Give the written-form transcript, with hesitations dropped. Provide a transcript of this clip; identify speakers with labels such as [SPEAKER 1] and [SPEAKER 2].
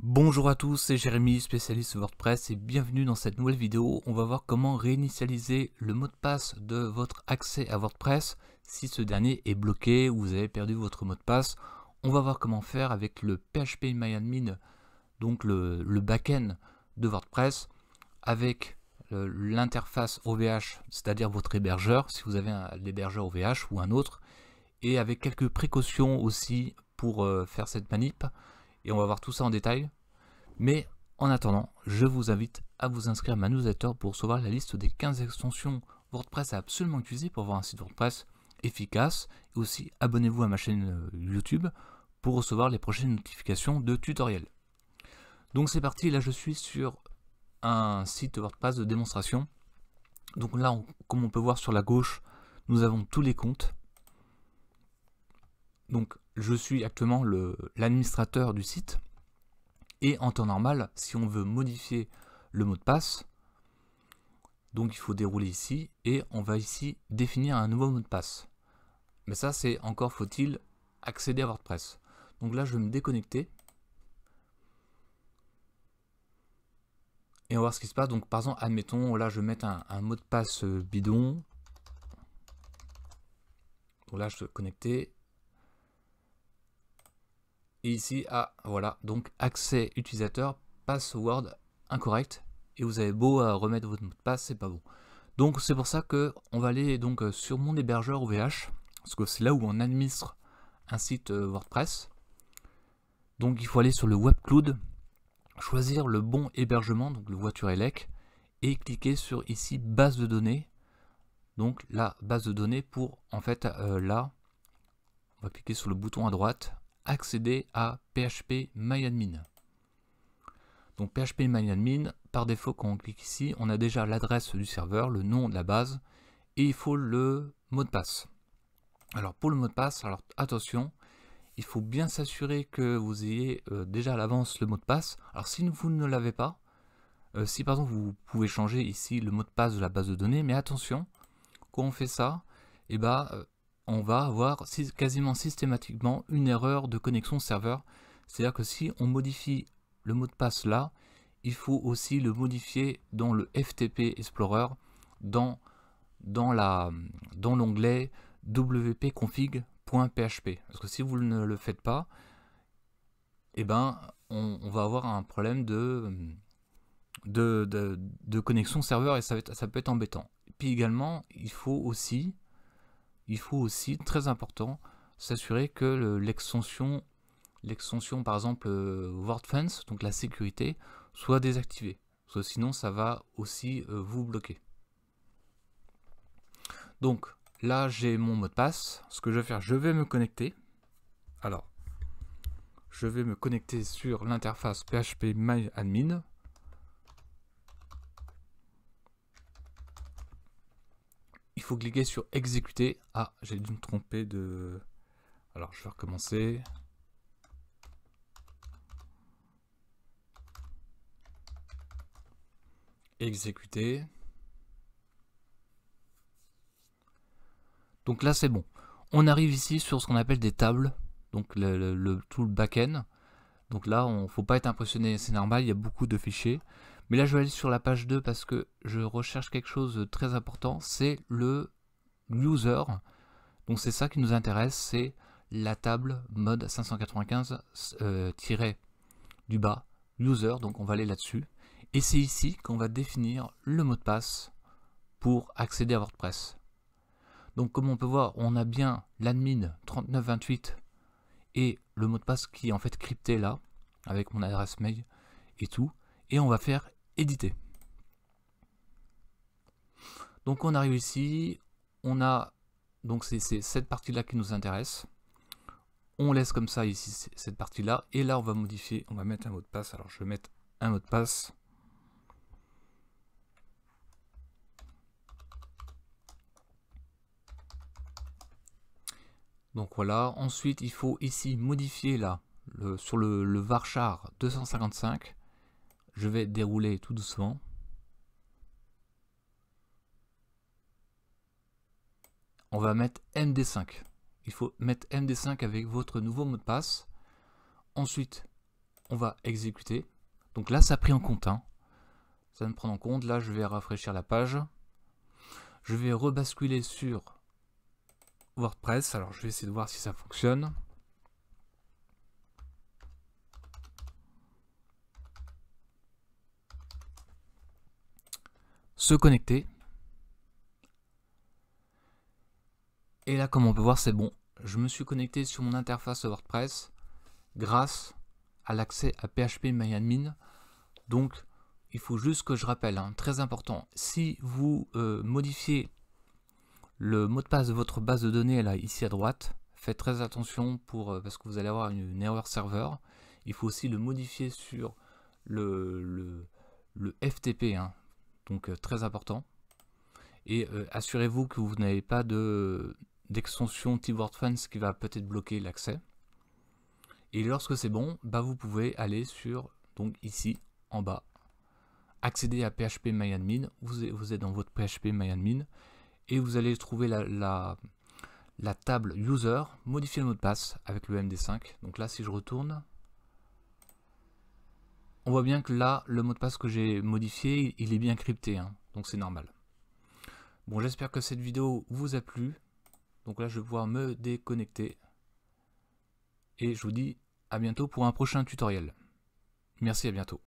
[SPEAKER 1] Bonjour à tous, c'est Jérémy, spécialiste WordPress et bienvenue dans cette nouvelle vidéo. On va voir comment réinitialiser le mot de passe de votre accès à WordPress si ce dernier est bloqué ou vous avez perdu votre mot de passe. On va voir comment faire avec le PHPMyAdmin, donc le backend de WordPress, avec l'interface OVH, c'est-à-dire votre hébergeur, si vous avez l'hébergeur OVH ou un autre, et avec quelques précautions aussi pour faire cette manip. Et on va voir tout ça en détail. Mais en attendant, je vous invite à vous inscrire à ma newsletter pour recevoir la liste des 15 extensions WordPress à absolument utiliser pour avoir un site WordPress efficace. Et aussi, abonnez-vous à ma chaîne YouTube pour recevoir les prochaines notifications de tutoriels. Donc c'est parti, là je suis sur un site WordPress de démonstration. Donc là, comme on peut voir sur la gauche, nous avons tous les comptes. Donc je suis actuellement l'administrateur du site. Et en temps normal, si on veut modifier le mot de passe, donc il faut dérouler ici et on va ici définir un nouveau mot de passe. Mais ça, c'est encore faut-il accéder à WordPress. Donc là, je vais me déconnecter et on va voir ce qui se passe. Donc par exemple, admettons, là, je vais mettre un mot de passe bidon. Donc là, je suis connecté. Et ici, voilà, donc accès utilisateur, password incorrect. Et vous avez beau remettre votre mot de passe, c'est pas bon. Donc c'est pour ça que on va aller donc sur mon hébergeur OVH, parce que c'est là où on administre un site WordPress. Donc il faut aller sur le web cloud, choisir le bon hébergement, donc le voiture-elec, et cliquer sur ici base de données. Donc la base de données pour en fait là, on va cliquer sur le bouton à droite, accéder à PHPMyAdmin. Donc PHPMyAdmin, par défaut quand on clique ici, on a déjà l'adresse du serveur, le nom de la base, et il faut le mot de passe. Alors pour le mot de passe, alors attention, il faut bien s'assurer que vous ayez déjà à l'avance le mot de passe. Alors si vous ne l'avez pas, si par exemple vous pouvez changer ici le mot de passe de la base de données, mais attention, quand on fait ça, on va avoir quasiment systématiquement une erreur de connexion serveur. C'est-à-dire que si on modifie le mot de passe là, il faut aussi le modifier dans le FTP Explorer, dans l'onglet wp-config.php. Parce que si vous ne le faites pas, on va avoir un problème de connexion serveur et ça peut être embêtant. Et puis également, il faut aussi, très important, s'assurer que l'extension par exemple WordFence, donc la sécurité, soit désactivée. Parce que sinon, ça va aussi vous bloquer. Donc là, j'ai mon mot de passe. Ce que je vais faire, je vais me connecter. Alors, je vais me connecter sur l'interface PHPMyAdmin. Il faut cliquer sur exécuter. Ah, j'ai dû me tromper de... Alors, je vais recommencer. Exécuter. Donc là, c'est bon. On arrive ici sur ce qu'on appelle des tables. Donc tout le back-end. Donc là, il ne faut pas être impressionné, c'est normal, il y a beaucoup de fichiers. Mais là, je vais aller sur la page 2 parce que je recherche quelque chose de très important, c'est le user. Donc c'est ça qui nous intéresse, c'est la table mode 595 du bas, user, donc on va aller là-dessus. Et c'est ici qu'on va définir le mot de passe pour accéder à WordPress. Donc comme on peut voir, on a bien l'admin 3928 et le mot de passe qui est en fait crypté là, avec mon adresse mail et tout, et on va faire éditer. Donc on arrive ici, on a, donc c'est cette partie là qui nous intéresse, on laisse comme ça ici cette partie là, et là on va modifier, on va mettre un mot de passe. Alors je vais mettre un mot de passe. Donc voilà, ensuite il faut ici modifier là, sur le varchar 255, je vais dérouler tout doucement. On va mettre MD5. Il faut mettre MD5 avec votre nouveau mot de passe. Ensuite, on va exécuter. Donc là, ça a pris en compte, hein. Ça va me prendre en compte. Là, je vais rafraîchir la page. Je vais rebasculer sur WordPress. Alors, je vais essayer de voir si ça fonctionne. Se connecter. Et là, comme on peut voir, c'est bon. Je me suis connecté sur mon interface WordPress grâce à l'accès à PHPMyAdmin. Donc, il faut juste que je rappelle, hein, très important, si vous modifiez le mot de passe de votre base de données là, ici à droite, faites très attention parce que vous allez avoir une erreur serveur. Il faut aussi le modifier sur le FTP, hein, donc très important. Et assurez-vous que vous n'avez pas d'extension type WordFence qui va peut-être bloquer l'accès. Et lorsque c'est bon, bah vous pouvez aller sur, donc ici en bas, accéder à PHPMyAdmin. Vous êtes dans votre PHPMyAdmin et vous allez trouver la table User, modifier le mot de passe avec le MD5. Donc là, si je retourne, on voit bien que là, le mot de passe que j'ai modifié, il est bien crypté, hein, donc c'est normal. Bon, j'espère que cette vidéo vous a plu. Donc là, je vais pouvoir me déconnecter. Et je vous dis à bientôt pour un prochain tutoriel. Merci, à bientôt.